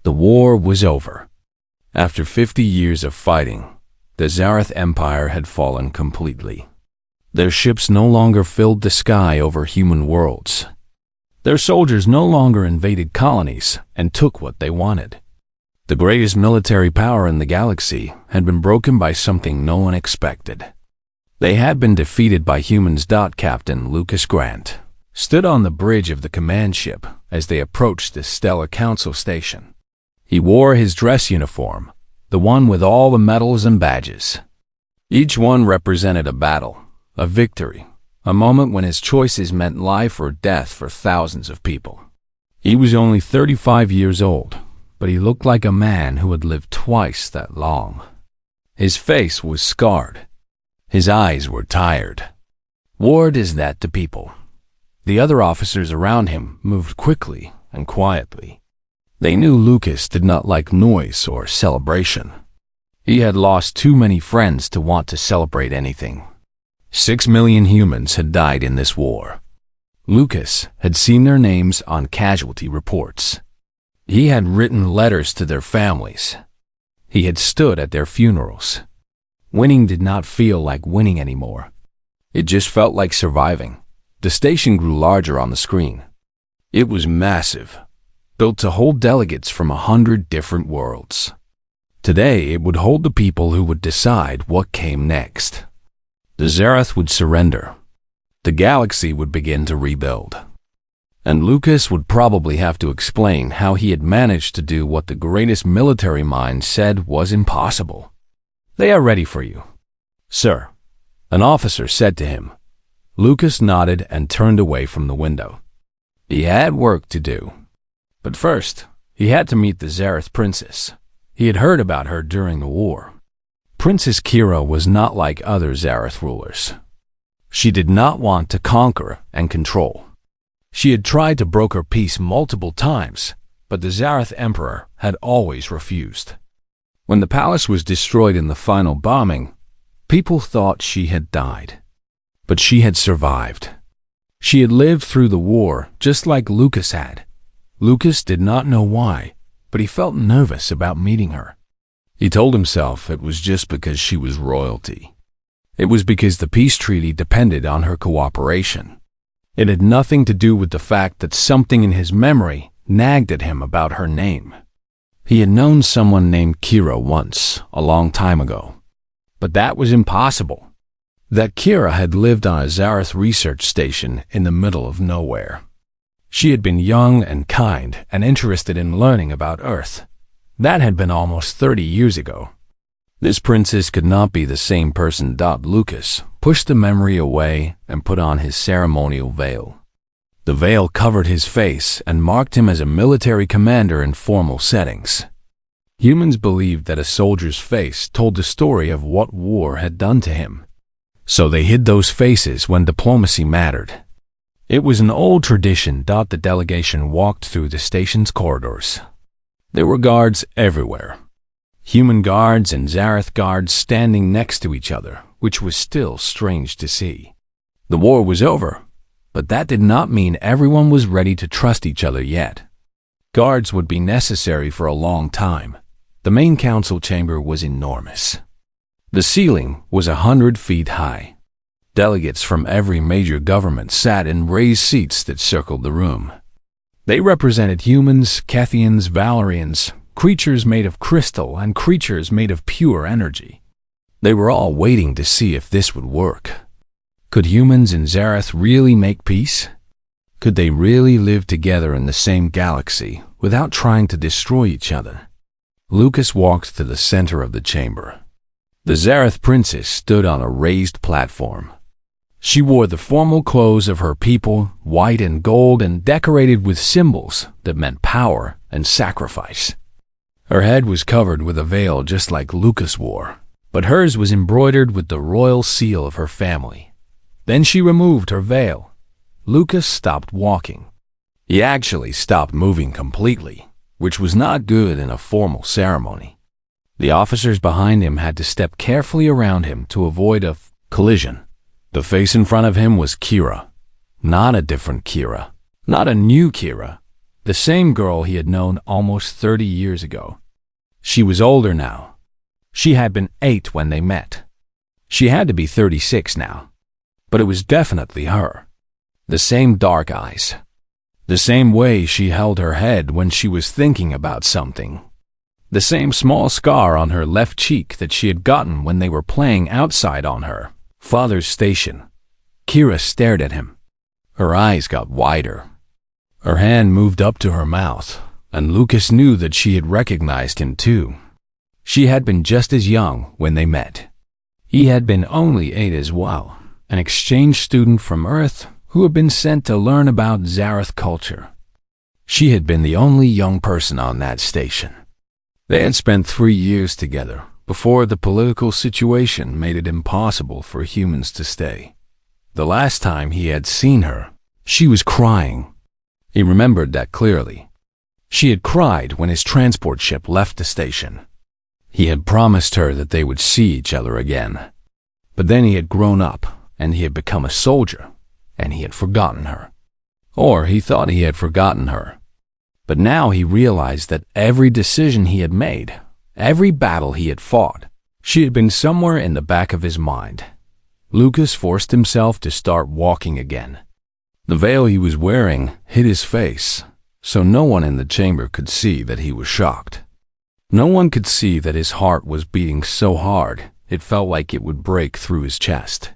The war was over. After 50 years of fighting, the Zarath Empire had fallen completely. Their ships no longer filled the sky over human worlds. Their soldiers no longer invaded colonies and took what they wanted. The greatest military power in the galaxy had been broken by something no one expected. They had been defeated by humans. Captain Lucas Grant stood on the bridge of the command ship as they approached the Stellar Council station. He wore his dress uniform, the one with all the medals and badges. Each one represented a battle, a victory, a moment when his choices meant life or death for thousands of people. He was only 35 years old, but he looked like a man who had lived twice that long. His face was scarred. His eyes were tired. War is that to people. The other officers around him moved quickly and quietly. They knew Lucas did not like noise or celebration. He had lost too many friends to want to celebrate anything. 6 million humans had died in this war. Lucas had seen their names on casualty reports. He had written letters to their families. He had stood at their funerals. Winning did not feel like winning anymore. It just felt like surviving. The station grew larger on the screen. It was massive, built to hold delegates from 100 different worlds. Today, it would hold the people who would decide what came next. The Zarath would surrender. The galaxy would begin to rebuild. And Lucas would probably have to explain how he had managed to do what the greatest military mind said was impossible. "They are ready for you, sir," an officer said to him. Lucas nodded and turned away from the window. He had work to do. But first, he had to meet the Zarath princess. He had heard about her during the war. Princess Kira was not like other Zarath rulers. She did not want to conquer and control. She had tried to broker peace multiple times, but the Zarath Emperor had always refused. When the palace was destroyed in the final bombing, people thought she had died. But she had survived. She had lived through the war just like Lucas had. Lucas did not know why, but he felt nervous about meeting her. He told himself it was just because she was royalty. It was because the peace treaty depended on her cooperation. It had nothing to do with the fact that something in his memory nagged at him about her name. He had known someone named Kira once, a long time ago. But that was impossible. That Kira had lived on a Zarath research station in the middle of nowhere. She had been young and kind and interested in learning about Earth. That had been almost 30 years ago. This princess could not be the same person. Lucas pushed the memory away and put on his ceremonial veil. The veil covered his face and marked him as a military commander in formal settings. Humans believed that a soldier's face told the story of what war had done to him. So they hid those faces when diplomacy mattered. It was an old tradition. The delegation walked through the station's corridors. There were guards everywhere. Human guards and Zarath guards standing next to each other, which was still strange to see. The war was over, but that did not mean everyone was ready to trust each other yet. Guards would be necessary for a long time. The main council chamber was enormous. The ceiling was 100 feet high. Delegates from every major government sat in raised seats that circled the room. They represented humans, Kethians, Valerians, creatures made of crystal, and creatures made of pure energy. They were all waiting to see if this would work. Could humans and Zarath really make peace? Could they really live together in the same galaxy without trying to destroy each other? Lucas walked to the center of the chamber. The Zarath princess stood on a raised platform. She wore the formal clothes of her people, white and gold and decorated with symbols that meant power and sacrifice. Her head was covered with a veil just like Lucas wore, but hers was embroidered with the royal seal of her family. Then she removed her veil. Lucas stopped walking. He actually stopped moving completely, which was not good in a formal ceremony. The officers behind him had to step carefully around him to avoid a collision. The face in front of him was Kira. Not a different Kira. Not a new Kira, The same girl he had known almost 30 years ago. She was older now. She had been 8 when they met. She had to be 36 now. But it was definitely her. The same dark eyes. The same way she held her head when she was thinking about something. The same small scar on her left cheek that she had gotten when they were playing outside on her father's station. Kira stared at him. Her eyes got wider. Her hand moved up to her mouth, and Lucas knew that she had recognized him too. She had been just as young when they met. He had been only 8 as well, an exchange student from Earth who had been sent to learn about Zarath culture. She had been the only young person on that station. They had spent 3 years together before the political situation made it impossible for humans to stay. The last time he had seen her, she was crying. He remembered that clearly. She had cried when his transport ship left the station. He had promised her that they would see each other again. But then he had grown up, and he had become a soldier, and he had forgotten her. Or he thought he had forgotten her. But now he realized that every decision he had made, every battle he had fought, she had been somewhere in the back of his mind. Lucas forced himself to start walking again. The veil he was wearing hid his face, so no one in the chamber could see that he was shocked. No one could see that his heart was beating so hard it felt like it would break through his chest.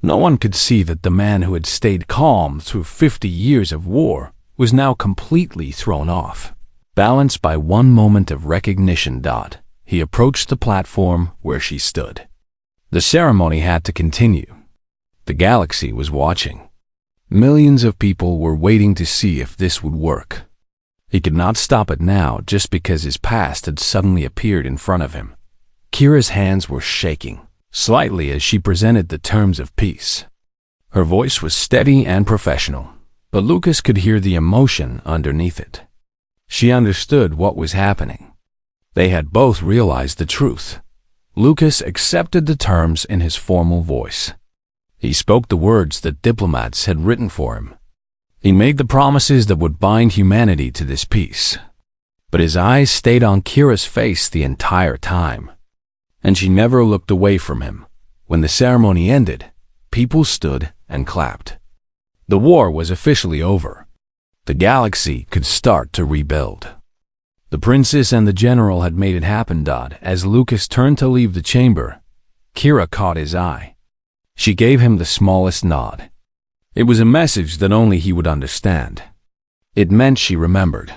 No one could see that the man who had stayed calm through 50 years of war was now completely thrown off. Balanced by one moment of recognition, he approached the platform where she stood. The ceremony had to continue. The galaxy was watching. Millions of people were waiting to see if this would work. He could not stop it now just because his past had suddenly appeared in front of him. Kira's hands were shaking slightly as she presented the terms of peace. Her voice was steady and professional, but Lucas could hear the emotion underneath it. She understood what was happening. They had both realized the truth. Lucas accepted the terms in his formal voice. He spoke the words that diplomats had written for him. He made the promises that would bind humanity to this peace. But his eyes stayed on Kira's face the entire time, and she never looked away from him. When the ceremony ended, people stood and clapped. The war was officially over. The galaxy could start to rebuild. The princess and the general had made it happen. As Lucas turned to leave the chamber, Kira caught his eye. She gave him the smallest nod. It was a message that only he would understand. It meant she remembered.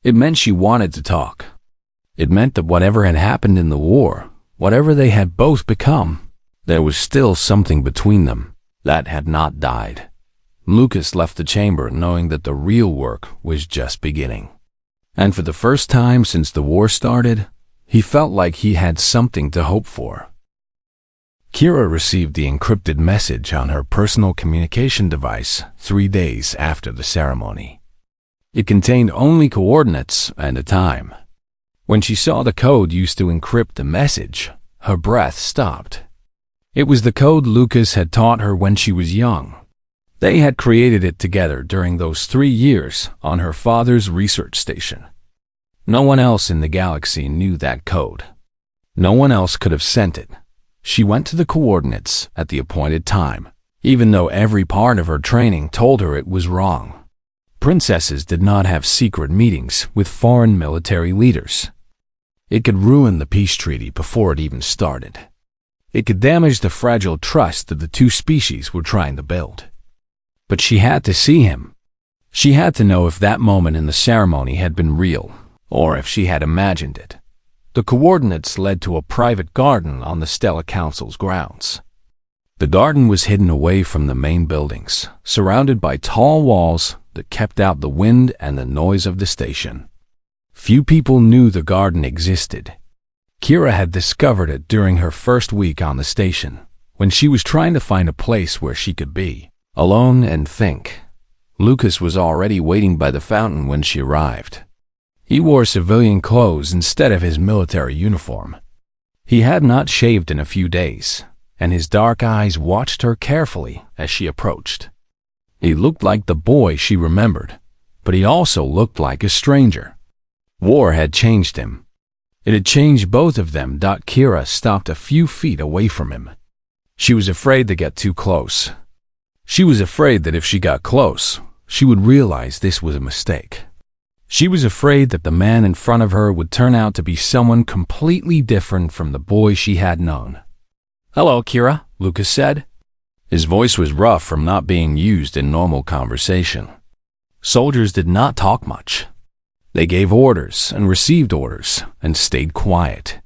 It meant she wanted to talk. It meant that whatever had happened in the war, whatever they had both become, there was still something between them that had not died. Lucas left the chamber knowing that the real work was just beginning. And for the first time since the war started, he felt like he had something to hope for. Kira received the encrypted message on her personal communication device 3 days after the ceremony. It contained only coordinates and a time. When she saw the code used to encrypt the message, her breath stopped. It was the code Lucas had taught her when she was young. They had created it together during those 3 years on her father's research station. No one else in the galaxy knew that code. No one else could have sent it. She went to the coordinates at the appointed time, even though every part of her training told her it was wrong. Princesses did not have secret meetings with foreign military leaders. It could ruin the peace treaty before it even started. It could damage the fragile trust that the two species were trying to build. But she had to see him. She had to know if that moment in the ceremony had been real, or if she had imagined it. The coordinates led to a private garden on the Stella Council's grounds. The garden was hidden away from the main buildings, surrounded by tall walls that kept out the wind and the noise of the station. Few people knew the garden existed. Kira had discovered it during her first week on the station, when she was trying to find a place where she could be alone and think. Lucas was already waiting by the fountain when she arrived. He wore civilian clothes instead of his military uniform. He had not shaved in a few days, and his dark eyes watched her carefully as she approached. He looked like the boy she remembered, but he also looked like a stranger. War had changed him. It had changed both of them. Kira stopped a few feet away from him. She was afraid to get too close. She was afraid that if she got close, she would realize this was a mistake. She was afraid that the man in front of her would turn out to be someone completely different from the boy she had known. "Hello, Kira," Lucas said. His voice was rough from not being used in normal conversation. Soldiers did not talk much. They gave orders and received orders and stayed quiet.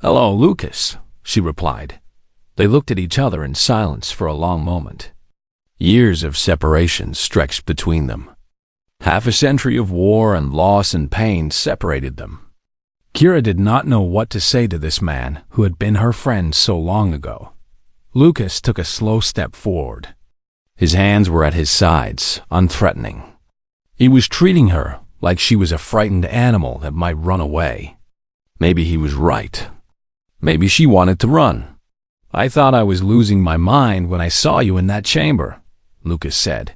"Hello, Lucas," she replied. They looked at each other in silence for a long moment. Years of separation stretched between them. Half a century of war and loss and pain separated them. Kira did not know what to say to this man who had been her friend so long ago. Lucas took a slow step forward. His hands were at his sides, unthreatening. He was treating her like she was a frightened animal that might run away. Maybe he was right. Maybe she wanted to run. "I thought I was losing my mind when I saw you in that chamber," Lucas said.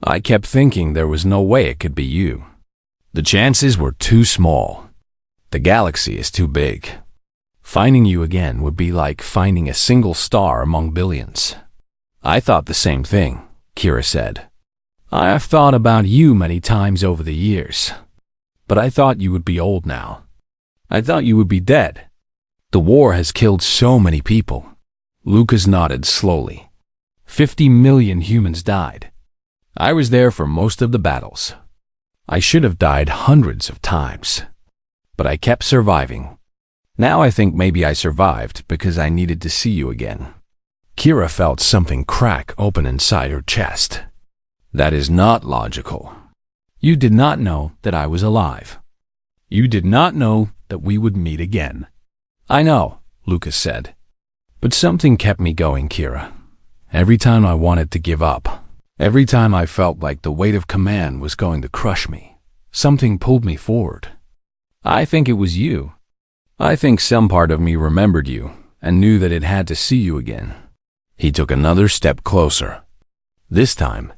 "I kept thinking there was no way it could be you. The chances were too small. The galaxy is too big. Finding you again would be like finding a single star among billions." "I thought the same thing," Kira said. "I have thought about you many times over the years. But I thought you would be old now. I thought you would be dead. The war has killed so many people." Lucas nodded slowly. 50 million humans died. I was there for most of the battles. I should have died hundreds of times. But I kept surviving. Now I think maybe I survived because I needed to see you again. Kira felt something crack open inside her chest. "That is not logical. You did not know that I was alive. You did not know that we would meet again." "I know," Lucas said. "But something kept me going, Kira. Every time I wanted to give up, every time I felt like the weight of command was going to crush me, something pulled me forward. I think it was you. I think some part of me remembered you and knew that it had to see you again." He took another step closer. This time,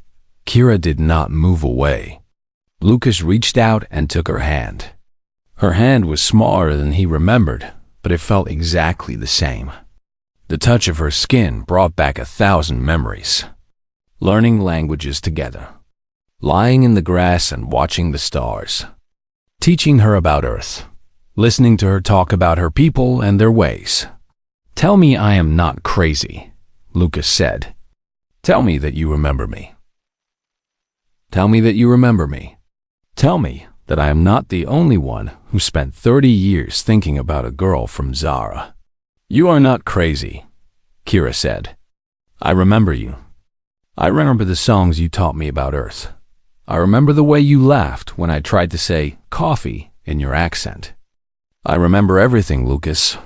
Kira did not move away. Lucas reached out and took her hand. Her hand was smaller than he remembered, but it felt exactly the same. The touch of her skin brought back 1,000 memories. Learning languages together. Lying in the grass and watching the stars. Teaching her about Earth. Listening to her talk about her people and their ways. "Tell me I am not crazy," Lucas said. "Tell me that you remember me. Tell me that you remember me. Tell me that I am not the only one who spent 30 years thinking about a girl from Zara." "You are not crazy," Kira said. "I remember you. I remember the songs you taught me about Earth. I remember the way you laughed when I tried to say coffee in your accent. I remember everything, Lucas."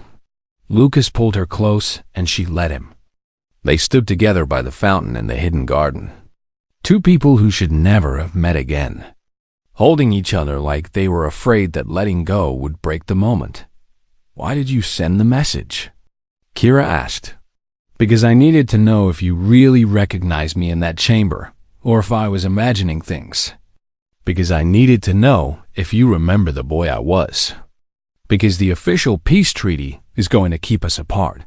Lucas pulled her close and she let him. They stood together by the fountain in the hidden garden. Two people who should never have met again. Holding each other like they were afraid that letting go would break the moment. "Why did you send the message?" Kira asked. "Because I needed to know if you really recognized me in that chamber, or if I was imagining things. Because I needed to know if you remember the boy I was. Because the official peace treaty is going to keep us apart.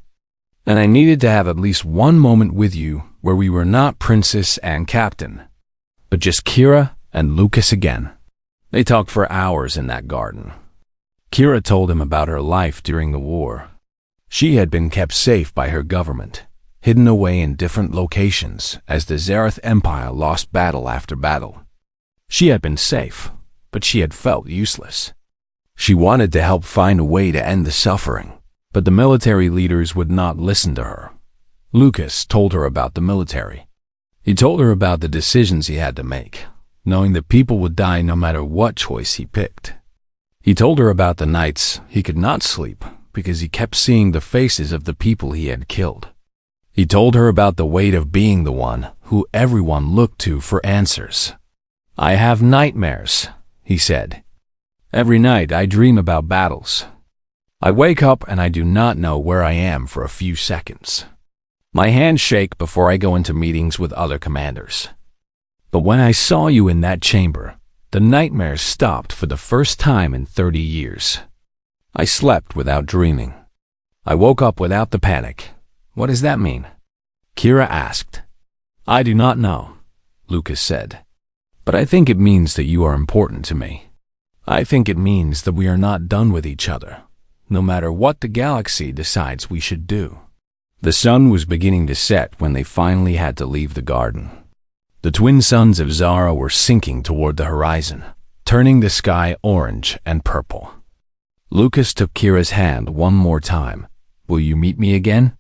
And I needed to have at least one moment with you where we were not princess and captain, but just Kira and Lucas again." They talked for hours in that garden. Kira told him about her life during the war. She had been kept safe by her government, hidden away in different locations as the Zarath Empire lost battle after battle. She had been safe, but she had felt useless. She wanted to help find a way to end the suffering, but the military leaders would not listen to her. Lucas told her about the military. He told her about the decisions he had to make, knowing that people would die no matter what choice he picked. He told her about the nights he could not sleep because he kept seeing the faces of the people he had killed. He told her about the weight of being the one who everyone looked to for answers. "I have nightmares," he said. "Every night I dream about battles. I wake up and I do not know where I am for a few seconds. My hands shake before I go into meetings with other commanders. But when I saw you in that chamber, The nightmares stopped for the first time in 30 years. I slept without dreaming. I woke up without the panic. What does that mean? Kira asked. I do not know, Lucas said. But I think it means that you are important to me. I think it means that we are not done with each other, no matter what the galaxy decides we should do. The sun was beginning to set when they finally had to leave the garden. The twin suns of Zara were sinking toward the horizon, turning the sky orange and purple. Lucas took Kira's hand one more time. Will you meet me again?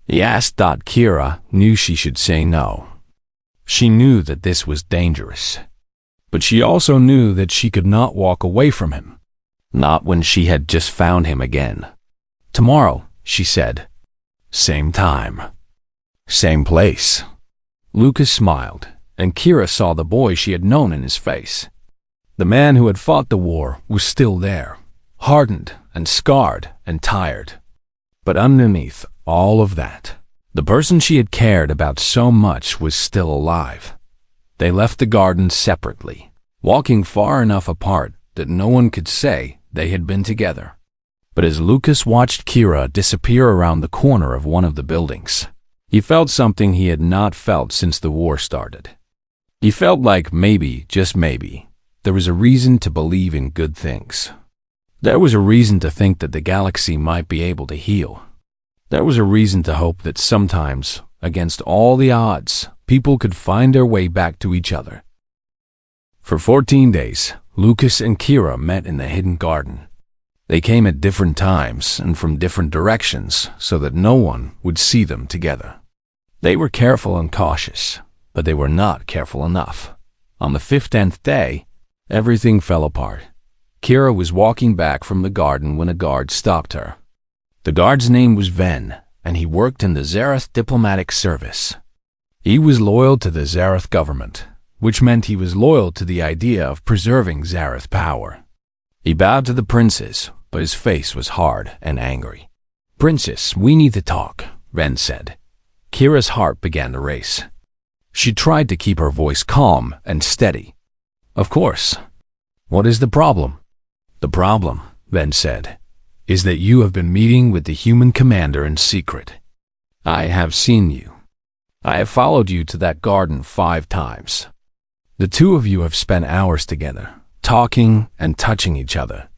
He asked. Kira knew she should say no. She knew that this was dangerous. But she also knew that she could not walk away from him. Not when she had just found him again. Tomorrow, she said. Same time. Same place. Lucas smiled, and Kira saw the boy she had known in his face. The man who had fought the war was still there, hardened and scarred and tired. But underneath all of that, the person she had cared about so much was still alive. They left the garden separately, walking far enough apart that no one could say they had been together. But as Lucas watched Kira disappear around the corner of one of the buildings, he felt something he had not felt since the war started. He felt like maybe, just maybe, there was a reason to believe in good things. There was a reason to think that the galaxy might be able to heal. There was a reason to hope that sometimes, against all the odds, people could find their way back to each other. For 14 days, Lucas and Kira met in the hidden garden. They came at different times and from different directions so that no one would see them together. They were careful and cautious, but they were not careful enough. On the 15th day, everything fell apart. Kira was walking back from the garden when a guard stopped her. The guard's name was Ven, and he worked in the Zarath diplomatic service. He was loyal to the Zarath government, which meant he was loyal to the idea of preserving Zarath power. He bowed to the princess, but his face was hard and angry. Princess, we need to talk, Ven said. Kira's heart began to race. She tried to keep her voice calm and steady. Of course. What is the problem? The problem, Ven said, is that you have been meeting with the human commander in secret. I have seen you. I have followed you to that garden 5 times. The two of you have spent hours together, talking and touching each other.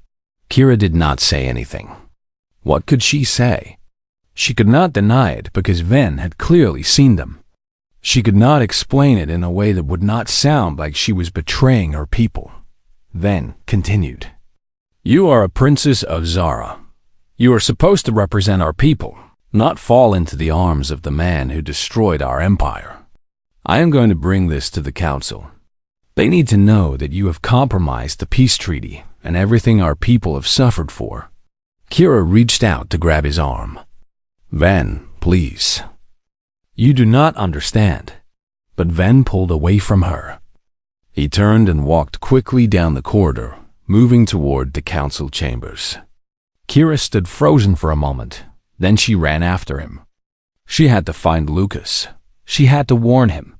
Kira did not say anything. What could she say? She could not deny it because Ven had clearly seen them. She could not explain it in a way that would not sound like she was betraying her people. Ven continued. You are a princess of Zara. You are supposed to represent our people, not fall into the arms of the man who destroyed our empire. I am going to bring this to the council. They need to know that you have compromised the peace treaty and everything our people have suffered for. Kira reached out to grab his arm. Ven, please. You do not understand. But Ven pulled away from her. He turned and walked quickly down the corridor, moving toward the council chambers. Kira stood frozen for a moment, then she ran after him. She had to find Lucas. She had to warn him.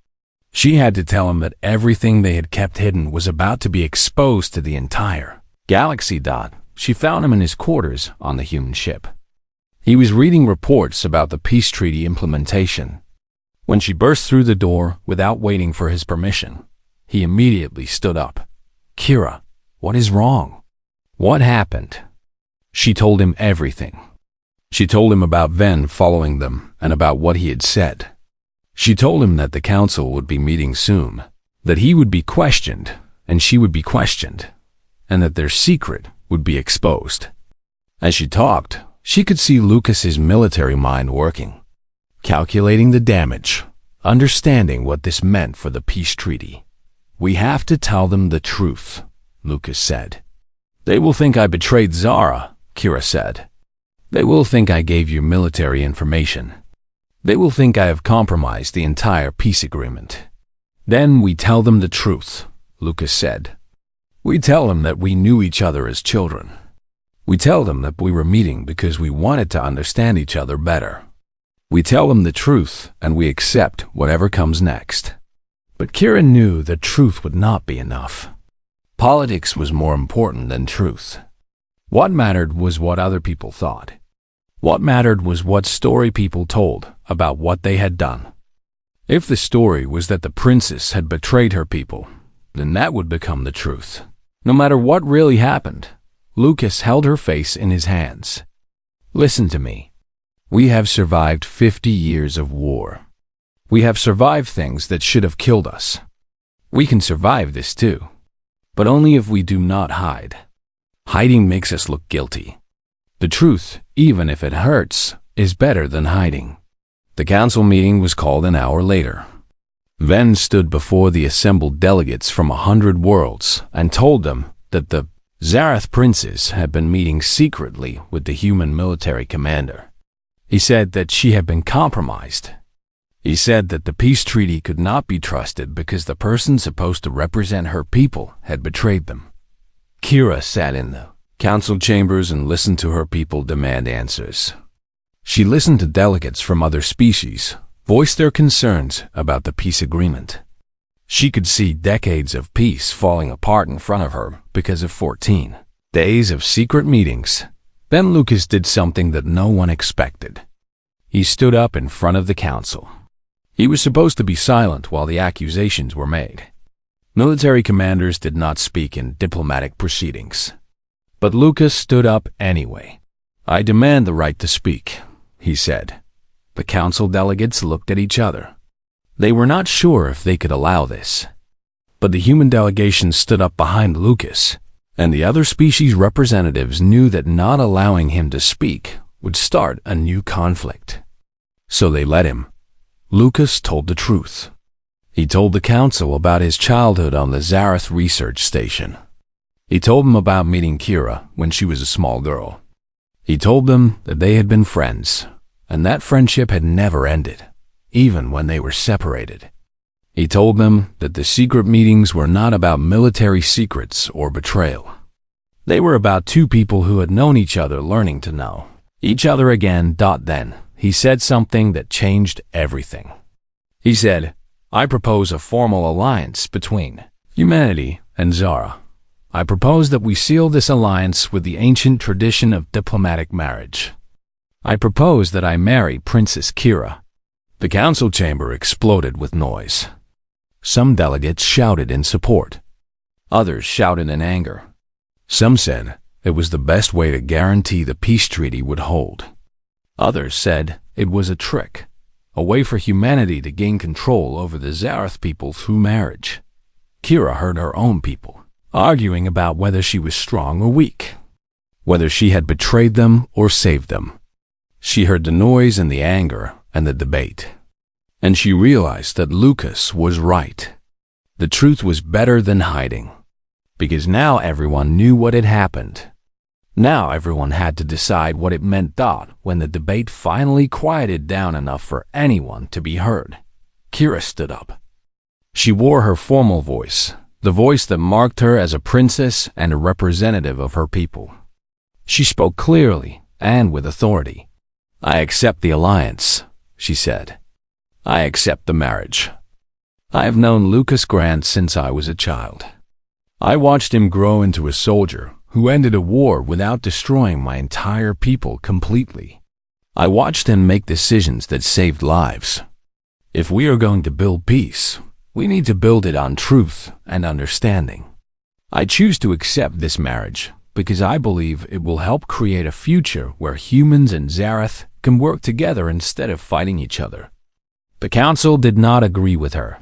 She had to tell him that everything they had kept hidden was about to be exposed to the entire galaxy. She found him in his quarters on the human ship. He was reading reports about the peace treaty implementation. When she burst through the door without waiting for his permission, he immediately stood up. Kira, what is wrong? What happened? She told him everything. She told him about Ven following them and about what he had said. She told him that the council would be meeting soon, that he would be questioned and she would be questioned, and that their secret would be exposed. As she talked, she could see Lucas's military mind working, calculating the damage, understanding what this meant for the peace treaty. We have to tell them the truth, Lucas said. They will think I betrayed Zara, Kira said. They will think I gave you military information. They will think I have compromised the entire peace agreement. Then we tell them the truth, Lucas said. We tell them that we knew each other as children. We tell them that we were meeting because we wanted to understand each other better. We tell them the truth and we accept whatever comes next. But Kira knew that truth would not be enough. Politics was more important than truth. What mattered was what other people thought. What mattered was what story people told about what they had done. If the story was that the princess had betrayed her people, then that would become the truth. No matter what really happened, Lucas held her face in his hands. Listen to me. We have survived 50 years of war. We have survived things that should have killed us. We can survive this too, but only if we do not hide. Hiding makes us look guilty. The truth, even if it hurts, is better than hiding. The council meeting was called an hour later. Ven stood before the assembled delegates from 100 worlds and told them that the Zarath princes had been meeting secretly with the human military commander. He said that she had been compromised. He said that the peace treaty could not be trusted because the person supposed to represent her people had betrayed them. Kira sat in the council chambers and listened to her people demand answers. She listened to delegates from other species voice their concerns about the peace agreement. She could see decades of peace falling apart in front of her because of 14 days of secret meetings. Then Lucas did something that no one expected. He stood up in front of the council. He was supposed to be silent while the accusations were made. Military commanders did not speak in diplomatic proceedings. But Lucas stood up anyway. "I demand the right to speak," he said. The council delegates looked at each other. They were not sure if they could allow this. But the human delegation stood up behind Lucas, and the other species representatives knew that not allowing him to speak would start a new conflict. So they let him. Lucas told the truth. He told the council about his childhood on the Zarath research station. He told them about meeting Kira when she was a small girl. He told them that they had been friends, and that friendship had never ended, even when they were separated. He told them that the secret meetings were not about military secrets or betrayal. They were about two people who had known each other learning to know each other again. Then he said something that changed everything. He said, "I propose a formal alliance between humanity and Zara. I propose that we seal this alliance with the ancient tradition of diplomatic marriage. I propose that I marry Princess Kira." The council chamber exploded with noise. Some delegates shouted in support. Others shouted in anger. Some said it was the best way to guarantee the peace treaty would hold. Others said it was a trick, a way for humanity to gain control over the Zarath people through marriage. Kira heard her own people arguing about whether she was strong or weak, whether she had betrayed them or saved them. She heard the noise and the anger and the debate, and she realized that Lucas was right. The truth was better than hiding, because now everyone knew what had happened. Now everyone had to decide what it meant. When the debate finally quieted down enough for anyone to be heard, Kira stood up. She wore her formal voice, the voice that marked her as a princess and a representative of her people. She spoke clearly and with authority. "I accept the alliance," she said. "I accept the marriage. I have known Lucas Grant since I was a child. I watched him grow into a soldier who ended a war without destroying my entire people completely. I watched him make decisions that saved lives. If we are going to build peace, we need to build it on truth and understanding. I choose to accept this marriage because I believe it will help create a future where humans and Zarath can work together instead of fighting each other." The council did not agree with her,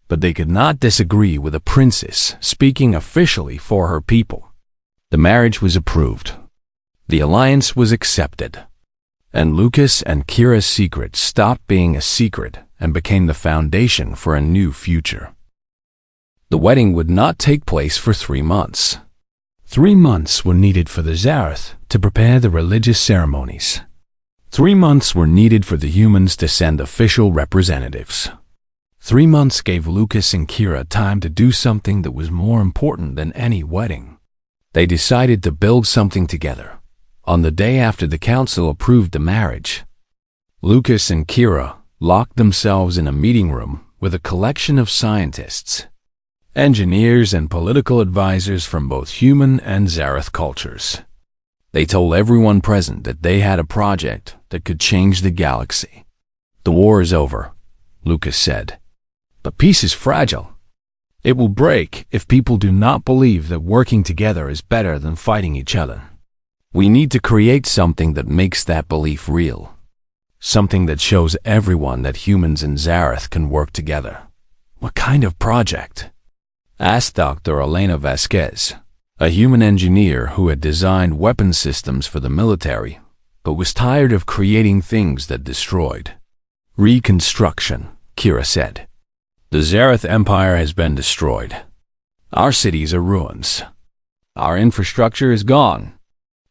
but they could not disagree with a princess speaking officially for her people. The marriage was approved. The alliance was accepted. And Lucas and Kira's secret stopped being a secret and became the foundation for a new future. The wedding would not take place for 3 months. 3 months were needed for the Zarath to prepare the religious ceremonies. 3 months were needed for the humans to send official representatives. 3 months gave Lucas and Kira time to do something that was more important than any wedding. They decided to build something together. On the day after the council approved the marriage, Lucas and Kira locked themselves in a meeting room with a collection of scientists. engineers and political advisors from both human and Zarath cultures. They told everyone present that they had a project that could change the galaxy. "The war is over," Lucas said. "But peace is fragile. It will break if people do not believe that working together is better than fighting each other. We need to create something that makes that belief real. Something that shows everyone that humans and Zarath can work together." "What kind of project?" asked Dr. Elena Vasquez, a human engineer who had designed weapon systems for the military, but was tired of creating things that destroyed. "Reconstruction," Kira said. "The Zarath Empire has been destroyed. Our cities are ruins. Our infrastructure is gone.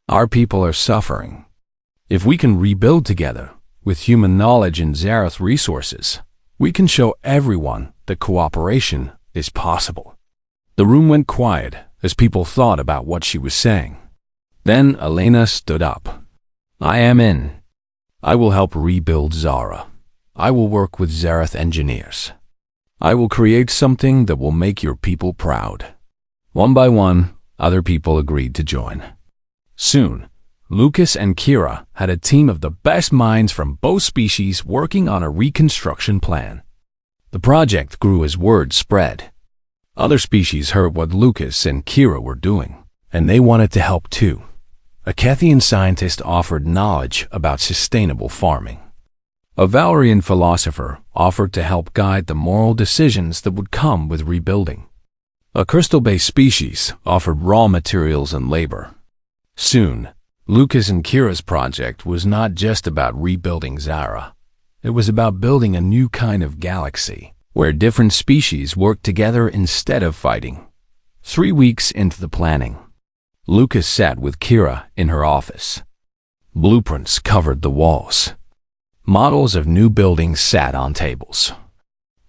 Our people are suffering. If we can rebuild together, with human knowledge and Zarath resources, we can show everyone that cooperation is possible." The room went quiet as people thought about what she was saying. Then Elena stood up. "I am in. I will help rebuild Zara. I will work with Zarath engineers. I will create something that will make your people proud." One by one, other people agreed to join. Soon, Lucas and Kira had a team of the best minds from both species working on a reconstruction plan. The project grew as word spread. Other species heard what Lucas and Kira were doing, and they wanted to help too. A Kethian scientist offered knowledge about sustainable farming. A Valerian philosopher offered to help guide the moral decisions that would come with rebuilding. A crystal-based species offered raw materials and labor. Soon, Lucas and Kira's project was not just about rebuilding Zara. It was about building a new kind of galaxy, where different species worked together instead of fighting. 3 weeks into the planning, Lucas sat with Kira in her office. Blueprints covered the walls. Models of new buildings sat on tables.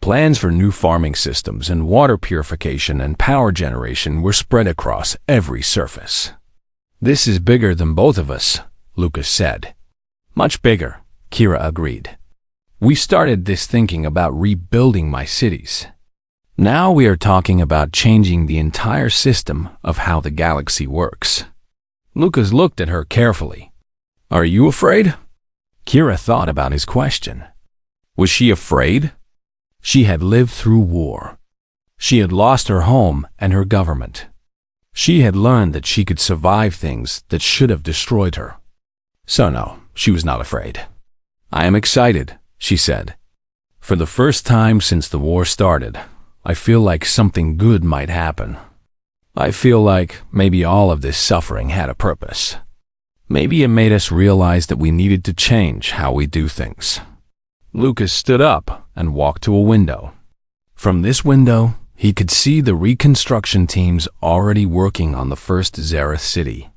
Plans for new farming systems and water purification and power generation were spread across every surface. "This is bigger than both of us," Lucas said. "Much bigger," Kira agreed. "We started this thinking about rebuilding my cities. Now we are talking about changing the entire system of how the galaxy works." Lucas looked at her carefully. "Are you afraid?" Kira thought about his question. Was she afraid? She had lived through war. She had lost her home and her government. She had learned that she could survive things that should have destroyed her. So no, she was not afraid. "I am excited," she said. "For the first time since the war started, I feel like something good might happen. I feel like maybe all of this suffering had a purpose. Maybe it made us realize that we needed to change how we do things." Lucas stood up and walked to a window. From this window, he could see the reconstruction teams already working on the first Zarath city.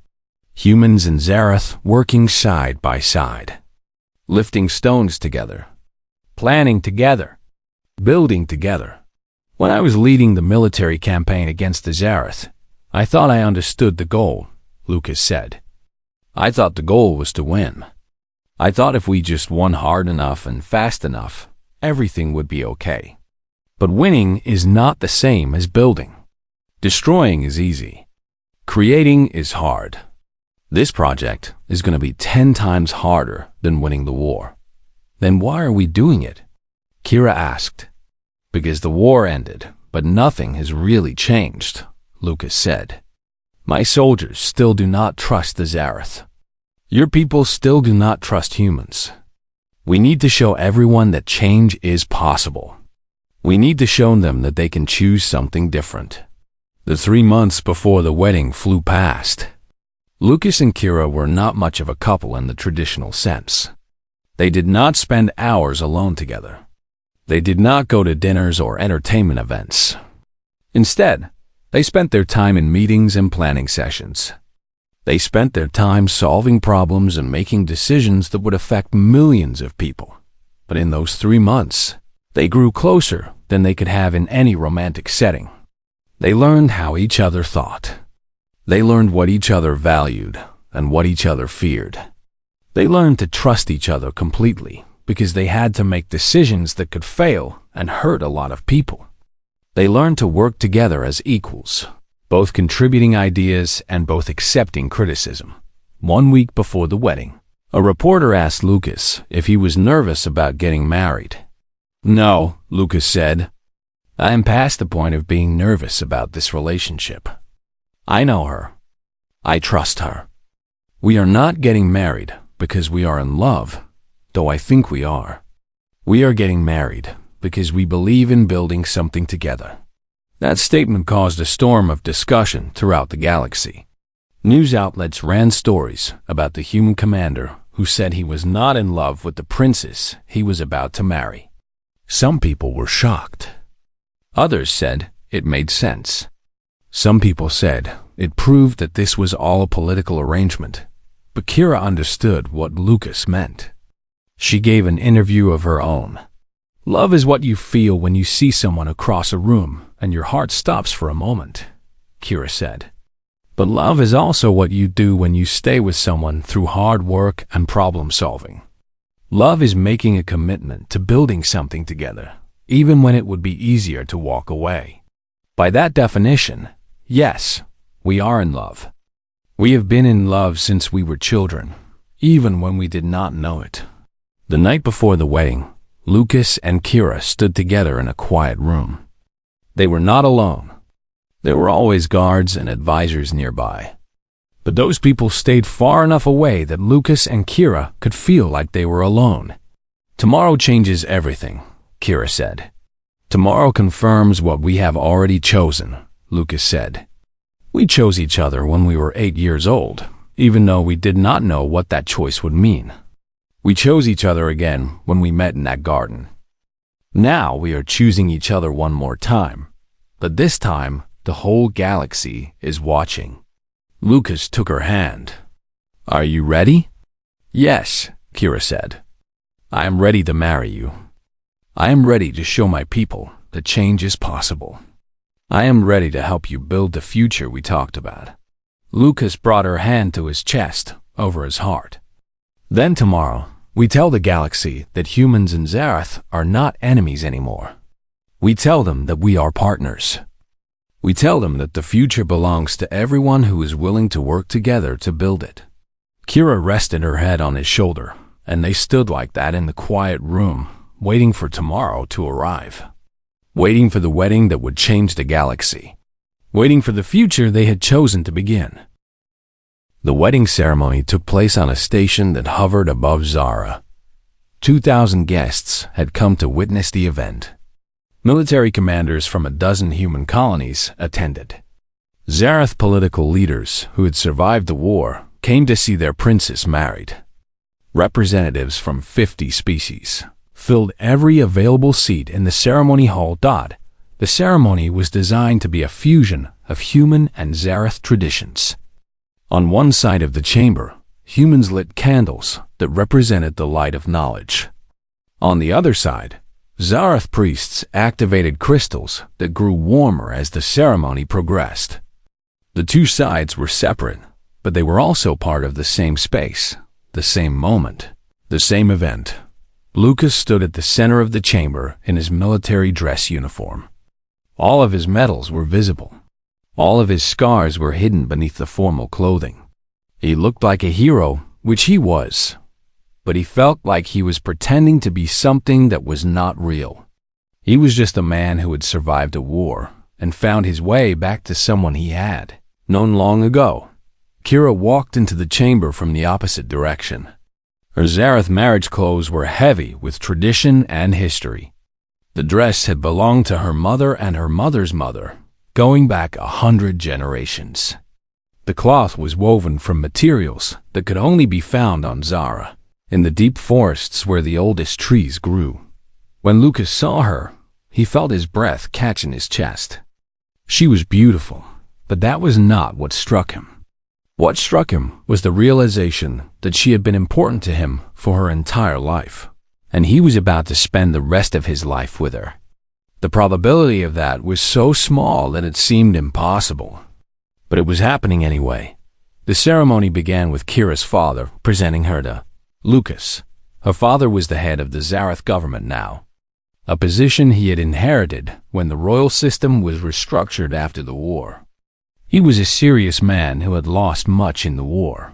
Humans and Zarath working side by side, lifting stones together, planning together, building together. "When I was leading the military campaign against the Zarath, I thought I understood the goal," Lucas said. "I thought the goal was to win. I thought if we just won hard enough and fast enough, everything would be okay. But winning is not the same as building. Destroying is easy. Creating is hard. This project is going to be 10 times harder than winning the war." "Then why are we doing it?" Kira asked. "Because the war ended, but nothing has really changed," Lucas said. "My soldiers still do not trust the Zarath. Your people still do not trust humans. We need to show everyone that change is possible. We need to show them that they can choose something different." The 3 months before the wedding flew past. Lucas and Kira were not much of a couple in the traditional sense. They did not spend hours alone together. They did not go to dinners or entertainment events. Instead, they spent their time in meetings and planning sessions. They spent their time solving problems and making decisions that would affect millions of people. But in those 3 months, they grew closer than they could have in any romantic setting. They learned how each other thought. They learned what each other valued and what each other feared. They learned to trust each other completely because they had to make decisions that could fail and hurt a lot of people. They learned to work together as equals, both contributing ideas and both accepting criticism. 1 week before the wedding, a reporter asked Lucas if he was nervous about getting married. "No," Lucas said. "I am past the point of being nervous about this relationship. I know her. I trust her. We are not getting married because we are in love, though I think we are. We are getting married because we believe in building something together." That statement caused a storm of discussion throughout the galaxy. News outlets ran stories about the human commander who said he was not in love with the princess he was about to marry. Some people were shocked. Others said it made sense. Some people said it proved that this was all a political arrangement, but Kira understood what Lucas meant. She gave an interview of her own. "Love is what you feel when you see someone across a room and your heart stops for a moment," Kira said. "But love is also what you do when you stay with someone through hard work and problem solving. Love is making a commitment to building something together, even when it would be easier to walk away. By that definition, yes, we are in love. We have been in love since we were children, even when we did not know it." The night before the wedding, Lucas and Kira stood together in a quiet room. They were not alone. There were always guards and advisors nearby. But those people stayed far enough away that Lucas and Kira could feel like they were alone. "Tomorrow changes everything," Kira said. "Tomorrow confirms what we have already chosen," Lucas said. "We chose each other when we were 8 years old, even though we did not know what that choice would mean. We chose each other again when we met in that garden. Now we are choosing each other one more time, but this time the whole galaxy is watching." Lucas took her hand. "Are you ready?" "Yes," Kira said. "I am ready to marry you. I am ready to show my people that change is possible. I am ready to help you build the future we talked about." Lucas brought her hand to his chest, over his heart. "Then tomorrow, we tell the galaxy that humans and Zarath are not enemies anymore. We tell them that we are partners. We tell them that the future belongs to everyone who is willing to work together to build it." Kira rested her head on his shoulder, and they stood like that in the quiet room, waiting for tomorrow to arrive. Waiting for the wedding that would change the galaxy. Waiting for the future they had chosen to begin. The wedding ceremony took place on a station that hovered above Zara. 2,000 guests had come to witness the event. Military commanders from a dozen human colonies attended. Zarath political leaders who had survived the war came to see their princess married. Representatives from 50 species filled every available seat in the ceremony hall. The ceremony was designed to be a fusion of human and Zarath traditions. On one side of the chamber, humans lit candles that represented the light of knowledge. On the other side, Zarath priests activated crystals that grew warmer as the ceremony progressed. The two sides were separate, but they were also part of the same space, the same moment, the same event. Lucas stood at the center of the chamber in his military dress uniform. All of his medals were visible. All of his scars were hidden beneath the formal clothing. He looked like a hero, which he was, but he felt like he was pretending to be something that was not real. He was just a man who had survived a war and found his way back to someone he had known long ago. Kira walked into the chamber from the opposite direction. Her Zarath marriage clothes were heavy with tradition and history. The dress had belonged to her mother and her mother's mother, going back 100 generations. The cloth was woven from materials that could only be found on Zara, in the deep forests where the oldest trees grew. When Lucas saw her, he felt his breath catch in his chest. She was beautiful, but that was not what struck him. What struck him was the realization that she had been important to him for her entire life, and he was about to spend the rest of his life with her. The probability of that was so small that it seemed impossible. But it was happening anyway. The ceremony began with Kira's father presenting her to Lucas. Her father was the head of the Zarath government now. a position he had inherited when the royal system was restructured after the war. He was a serious man who had lost much in the war.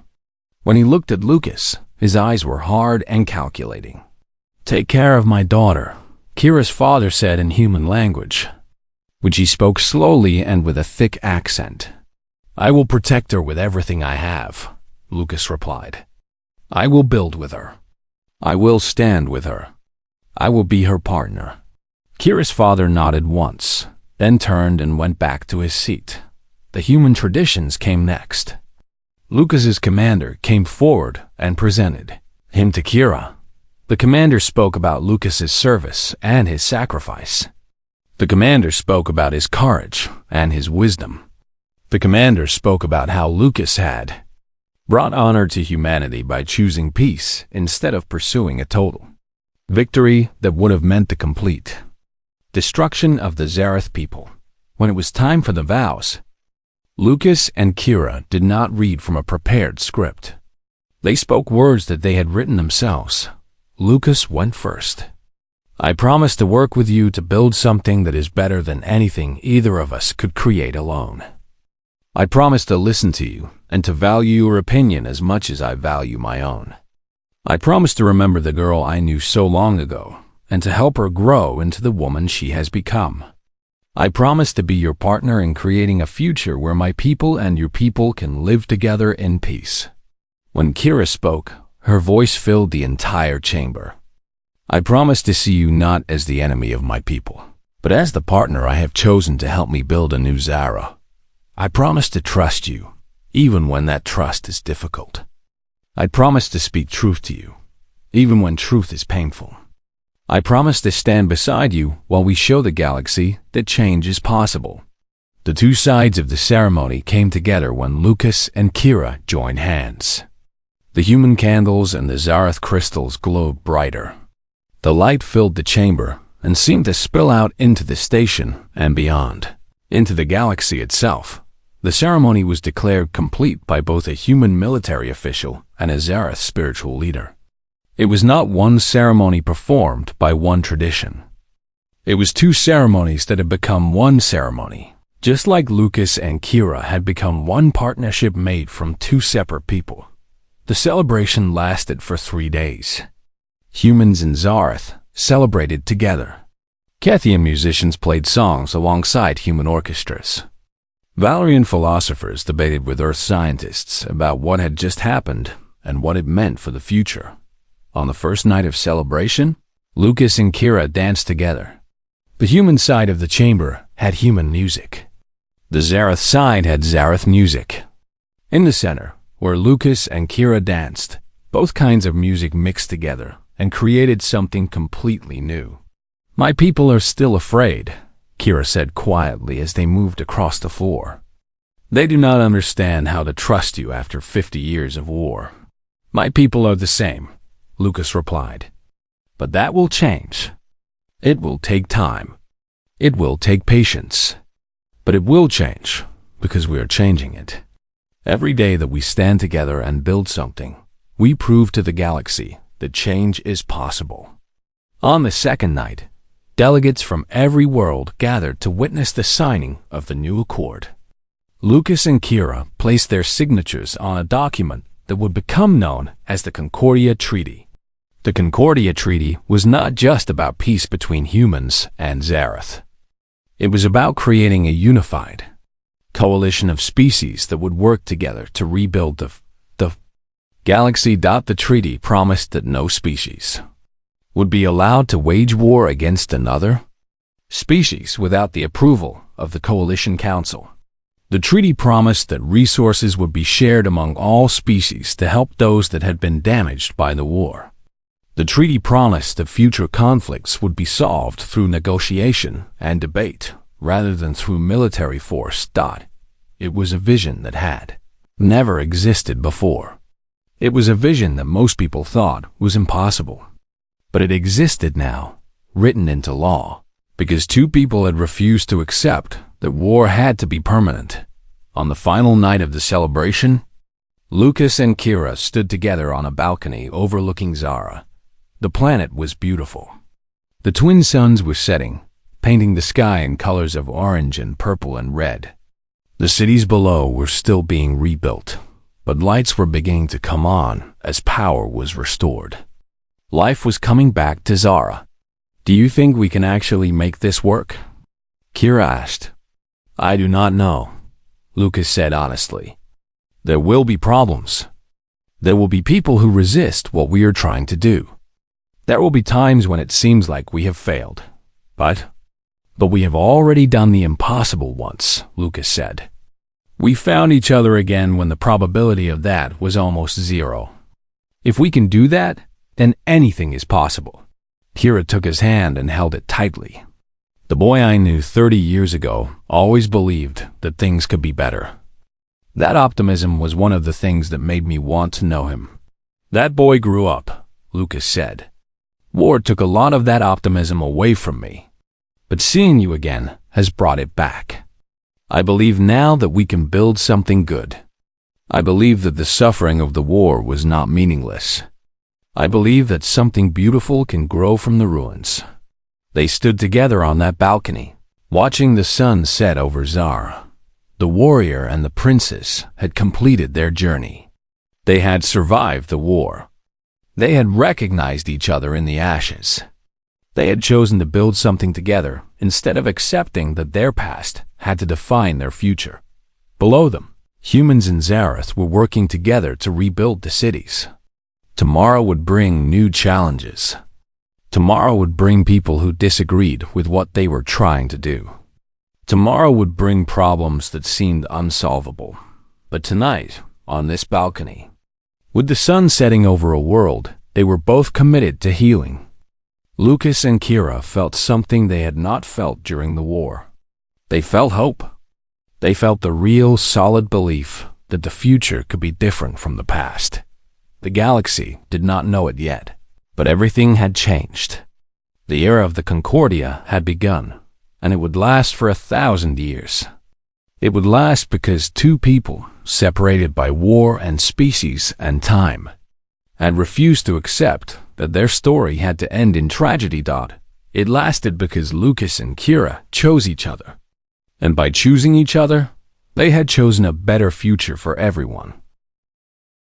When he looked at Lucas, his eyes were hard and calculating. "Take care of my daughter," Kira's father said in human language, which he spoke slowly and with a thick accent. "I will protect her with everything I have," Lucas replied. "I will build with her. I will stand with her. I will be her partner." Kira's father nodded once, then turned and went back to his seat. The human traditions came next. Lucas's commander came forward and presented him to Kira. The commander spoke about Lucas's service and his sacrifice. The commander spoke about his courage and his wisdom. The commander spoke about how Lucas had brought honor to humanity by choosing peace instead of pursuing a total victory that would have meant the complete destruction of the Zareth people. When it was time for the vows, Lucas and Kira did not read from a prepared script. They spoke words that they had written themselves. Lucas went first. "I promise to work with you to build something that is better than anything either of us could create alone. I promise to listen to you and to value your opinion as much as I value my own. I promise to remember the girl I knew so long ago and to help her grow into the woman she has become. I promise to be your partner in creating a future where my people and your people can live together in peace." When Kira spoke, her voice filled the entire chamber. "I promise to see you not as the enemy of my people, but as the partner I have chosen to help me build a new Zara. I promise to trust you, even when that trust is difficult. I promise to speak truth to you, even when truth is painful. I promise to stand beside you while we show the galaxy that change is possible." The two sides of the ceremony came together when Lucas and Kira joined hands. The human candles and the Zareth crystals glowed brighter. The light filled the chamber and seemed to spill out into the station and beyond, into the galaxy itself. The ceremony was declared complete by both a human military official and a Zareth spiritual leader. It was not one ceremony performed by one tradition. It was two ceremonies that had become one ceremony, just like Lucas and Kira had become one partnership made from two separate people. The celebration lasted for 3 days. Humans and Zareth celebrated together. Kethian musicians played songs alongside human orchestras. Valerian philosophers debated with Earth scientists about what had just happened and what it meant for the future. On the first night of celebration, Lucas and Kira danced together. The human side of the chamber had human music. The Zareth side had Zareth music. In the center, where Lucas and Kira danced, both kinds of music mixed together and created something completely new. "My people are still afraid," Kira said quietly as they moved across the floor. "They do not understand how to trust you after 50 years of war." "My people are the same," Lucas replied. "But that will change. It will take time. It will take patience. But it will change because we are changing it. Every day that we stand together and build something, we prove to the galaxy that change is possible." On the second night, delegates from every world gathered to witness the signing of the new accord. Lucas and Kira placed their signatures on a document that would become known as the Concordia Treaty. The Concordia Treaty was not just about peace between humans and Zareth. It was about creating a unified coalition of species that would work together to rebuild the galaxy. The treaty promised that no species would be allowed to wage war against another species without the approval of the Coalition Council. The treaty promised that resources would be shared among all species to help those that had been damaged by the war. The treaty promised that future conflicts would be solved through negotiation and debate rather than through military force. It was a vision that had never existed before. It was a vision that most people thought was impossible. But it existed now, written into law, because two people had refused to accept that war had to be permanent. On the final night of the celebration, Lucas and Kira stood together on a balcony overlooking Zara. The planet was beautiful. The twin suns were setting, painting the sky in colors of orange and purple and red. The cities below were still being rebuilt, but lights were beginning to come on as power was restored. Life was coming back to Zara. "Do you think we can actually make this work?" Kira asked. "I do not know," Lucas said honestly. "There will be problems. There will be people who resist what we are trying to do. There will be times when it seems like we have failed. But we have already done the impossible once," Lucas said. "We found each other again when the probability of that was almost zero. If we can do that, then anything is possible." Kira took his hand and held it tightly. The boy I knew 30 years ago always believed that things could be better. That optimism was one of the things that made me want to know him. "That boy grew up," Lucas said. "War took a lot of that optimism away from me. But seeing you again has brought it back. I believe now that we can build something good. I believe that the suffering of the war was not meaningless. I believe that something beautiful can grow from the ruins." They stood together on that balcony, watching the sun set over Zara. The warrior and the princess had completed their journey. They had survived the war. They had recognized each other in the ashes. They had chosen to build something together instead of accepting that their past had to define their future. Below them, humans in Zarath were working together to rebuild the cities. Tomorrow would bring new challenges. Tomorrow would bring people who disagreed with what they were trying to do. Tomorrow would bring problems that seemed unsolvable. But tonight, on this balcony, with the sun setting over a world, they were both committed to healing. Lucas and Kira felt something they had not felt during the war. They felt hope. They felt the real, solid belief that the future could be different from the past. The galaxy did not know it yet, but everything had changed. The era of the Concordia had begun, and it would last for 1,000 years. It would last because two people, separated by war and species and time, had refused to accept that their story had to end in tragedy. It lasted because Lucas and Kira chose each other. And by choosing each other, they had chosen a better future for everyone.